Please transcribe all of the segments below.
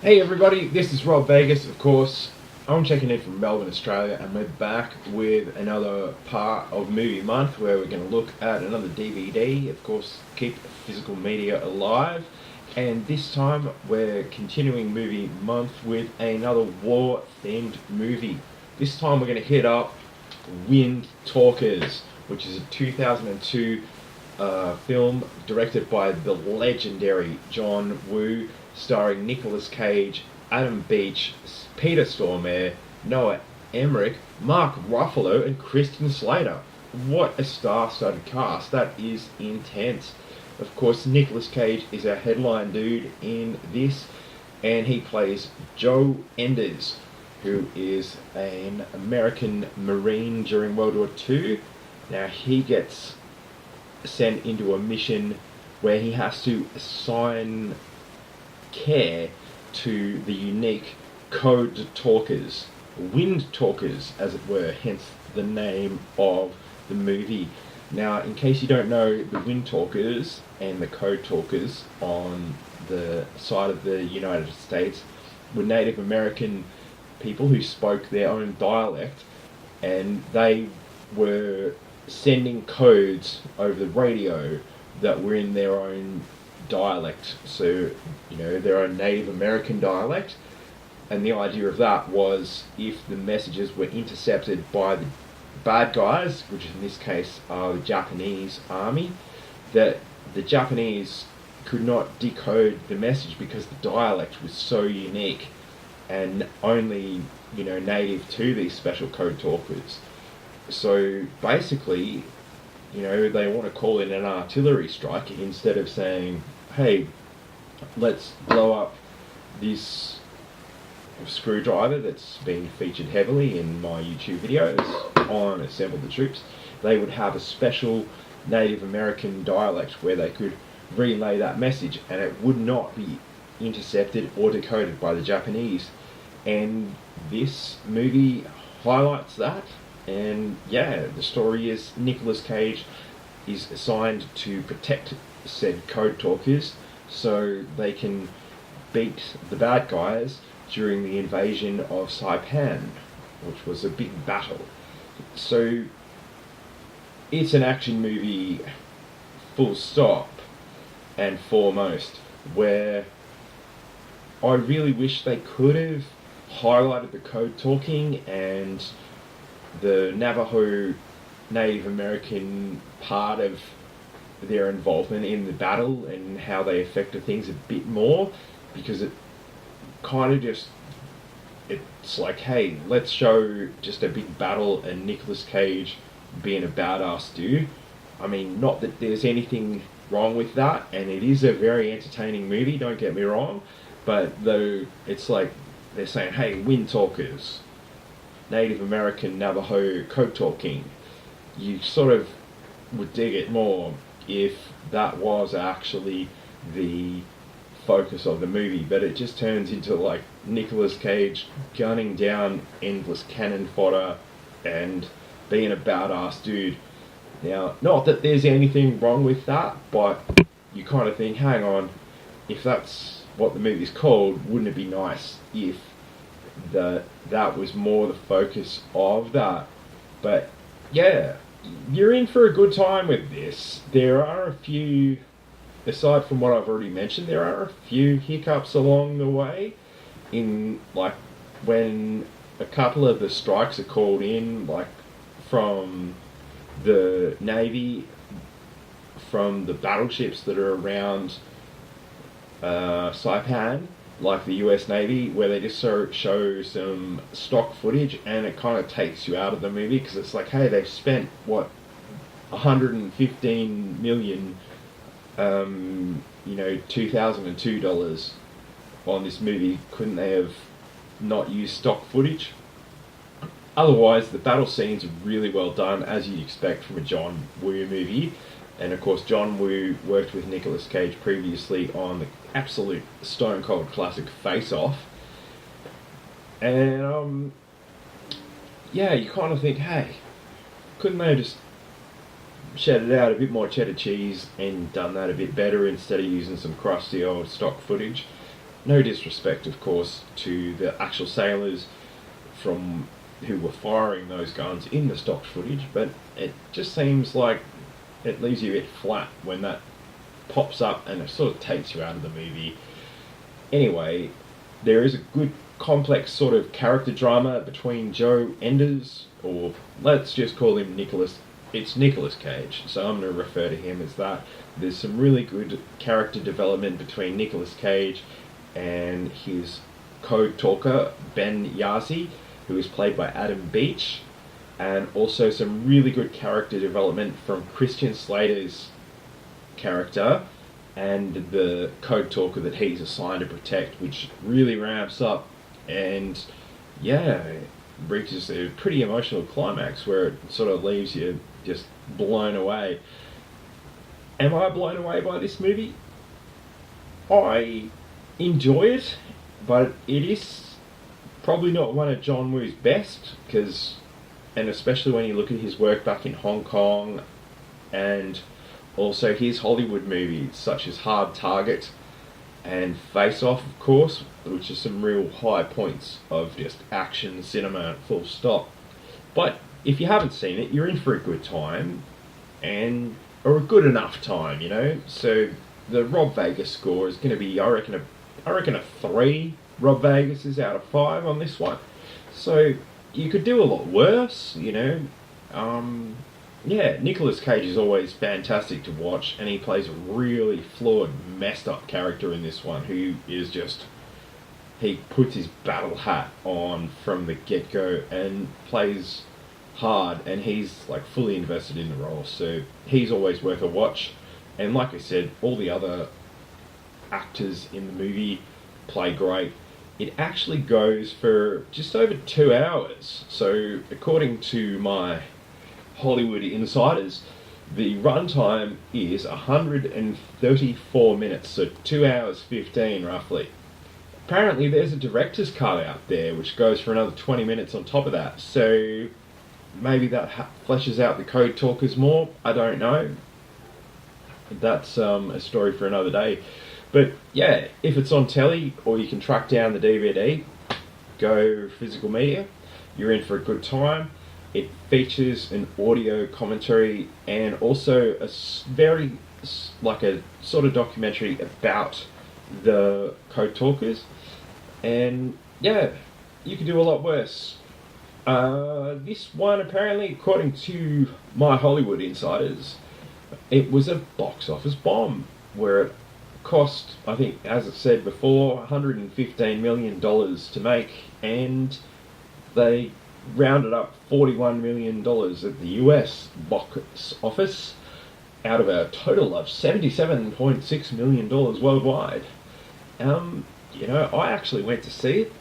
Hey everybody, this is Rob Vegas, of course. I'm checking in from Melbourne, Australia, and we're back with another part of Movie Month where we're going to look at another DVD, of course, keep physical media alive. And this time we're continuing Movie Month with another war-themed movie. This time we're going to hit up Windtalkers, which is a 2002 film directed by the legendary John Woo, starring Nicolas Cage, Adam Beach, Peter Stormare, Noah Emmerich, Mark Ruffalo, and Christian Slater. What a star-studded cast. That is intense. Of course, Nicolas Cage is a headline dude in this, and he plays Joe Enders, who is an American Marine during World War II. Now, he gets sent into a mission where he has to assign care to the unique Windtalkers, as it were, hence the name of the movie. Now, in case you don't know, the Windtalkers and the Talkers on the side of the United States were Native American people who spoke their own dialect, and they were sending codes over the radio that were in their own dialect, so their own Native American dialect. And the idea of that was, if the messages were intercepted by the bad guys, which in this case are the Japanese army, that the Japanese could not decode the message because the dialect was so unique and only native to these special code talkers. So basically, they want to call in an artillery strike instead of saying, hey, let's blow up this screwdriver that's been featured heavily in my YouTube videos on Assemble the Troops. They would have a special Native American dialect where they could relay that message, and it would not be intercepted or decoded by the Japanese. And this movie highlights that. And yeah, the story is Nicolas Cage is assigned to protect said code talkers so they can beat the bad guys during the invasion of Saipan, which was a big battle. So it's an action movie, full stop and foremost, where I really wish they could have highlighted the code talking and the Navajo Native American part of their involvement in the battle and how they affected things a bit more, because it kind of it's like, hey, let's show just a big battle and Nicolas Cage being a badass dude. I mean, not that there's anything wrong with that, and it is a very entertaining movie, don't get me wrong, but though it's like they're saying, hey, Windtalkers, Native American Navajo code talking, you sort of would dig it more if that was actually the focus of the movie. But it just turns into like Nicolas Cage gunning down endless cannon fodder and being a badass dude. Now, not that there's anything wrong with that, but you kind of think, hang on, if that's what the movie's called, wouldn't it be nice if that was more the focus of that? But yeah, you're in for a good time with this. There are a few, aside from what I've already mentioned, there are a few hiccups along the way, in like when a couple of the strikes are called in, like from the Navy, from the battleships that are around Saipan, like the US Navy, where they just show some stock footage, and it kind of takes you out of the movie, because it's like, hey, they've spent, what, $115 million, $2002 on this movie. Couldn't they have not used stock footage? Otherwise, the battle scenes are really well done, as you'd expect from a John Woo movie. And of course, John Woo worked with Nicolas Cage previously on the absolute stone cold classic Face Off. And yeah, you kind of think, hey, couldn't they have just shedded out a bit more cheddar cheese and done that a bit better instead of using some crusty old stock footage? no disrespect, of course, to the actual sailors from who were firing those guns in the stock footage, but it just seems like it leaves you a bit flat when that pops up and it sort of takes you out of the movie. Anyway, there is a good complex sort of character drama between Joe Enders, or let's just call him Nicholas. It's Nicolas Cage, so I'm going to refer to him as that. There's some really good character development between Nicolas Cage and his code talker, Ben Yazzie, who is played by Adam Beach, and also some really good character development from Christian Slater's character and the code talker that he's assigned to protect, which really ramps up and, yeah, reaches a pretty emotional climax where it sort of leaves you just blown away. Am I blown away by this movie? I enjoy it, but it is probably not one of John Woo's best, and especially when you look at his work back in Hong Kong and also his Hollywood movies such as Hard Target and Face Off, of course, which are some real high points of just action cinema, full stop. But if you haven't seen it, you're in for a good time, or a good enough time, you know. So the Rob Vegas score is going to be, I reckon a 3 Rob Vegases out of 5 on this one. So you could do a lot worse, you know. Yeah, Nicolas Cage is always fantastic to watch, and he plays a really flawed, messed up character in this one, who is just, he puts his battle hat on from the get-go and plays hard, and he's like fully invested in the role, so he's always worth a watch. And like I said, all the other actors in the movie play great. It actually goes for just over 2 hours, so according to my Hollywood insiders, the runtime is 134 minutes, so 2 hours 15 roughly. Apparently there's a director's cut out there which goes for another 20 minutes on top of that, so maybe that fleshes out the code talkers more, I don't know. That's a story for another day. But yeah, if it's on telly or you can track down the DVD, go physical media, you're in for a good time. It features an audio commentary and also a very, like a sort of documentary about the code talkers. And yeah, you could do a lot worse. This one, apparently, according to my Hollywood insiders, it was a box office bomb, where it cost, I think, as I said before, $115 million to make, and they rounded up $41 million at the US box office out of a total of $77.6 million worldwide. You know, I actually went to see it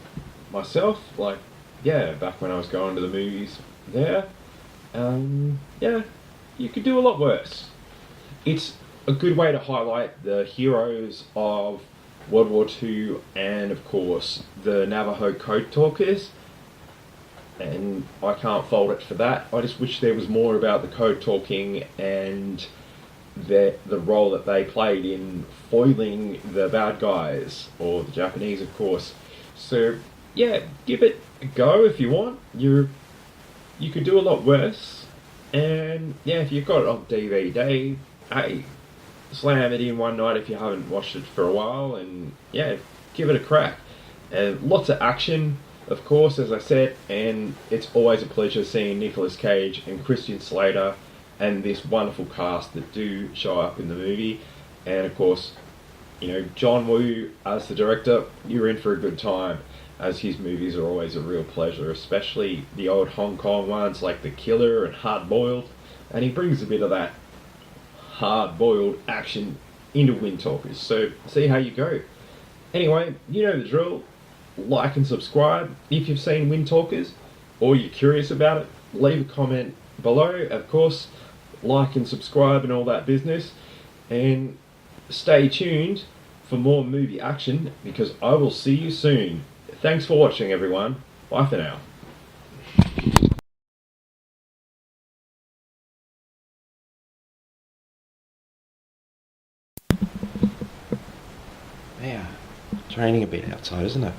myself, like, yeah, back when I was going to the movies there. Yeah, you could do a lot worse. It's a good way to highlight the heroes of World War II and, of course, the Navajo code talkers. And I can't fault it for that. I just wish there was more about the code talking and the role that they played in foiling the bad guys, or the Japanese, of course. So yeah, give it a go if you want. You could do a lot worse. And yeah, if you've got it on DVD, hey, slam it in one night if you haven't watched it for a while, and yeah, give it a crack. And lots of action, of course, as I said, and it's always a pleasure seeing Nicolas Cage and Christian Slater and this wonderful cast that do show up in the movie. And of course, you know, John Woo as the director, you're in for a good time, as his movies are always a real pleasure, especially the old Hong Kong ones like The Killer and Hard Boiled, and he brings a bit of that hard-boiled action into Windtalkers, so see how you go. Anyway, you know the drill. Like and subscribe if you've seen Windtalkers or you're curious about it. Leave a comment below, of course. Like and subscribe and all that business, and stay tuned for more movie action, because I will see you soon. Thanks for watching, everyone. Bye for now. Yeah, It's raining a bit outside, isn't it?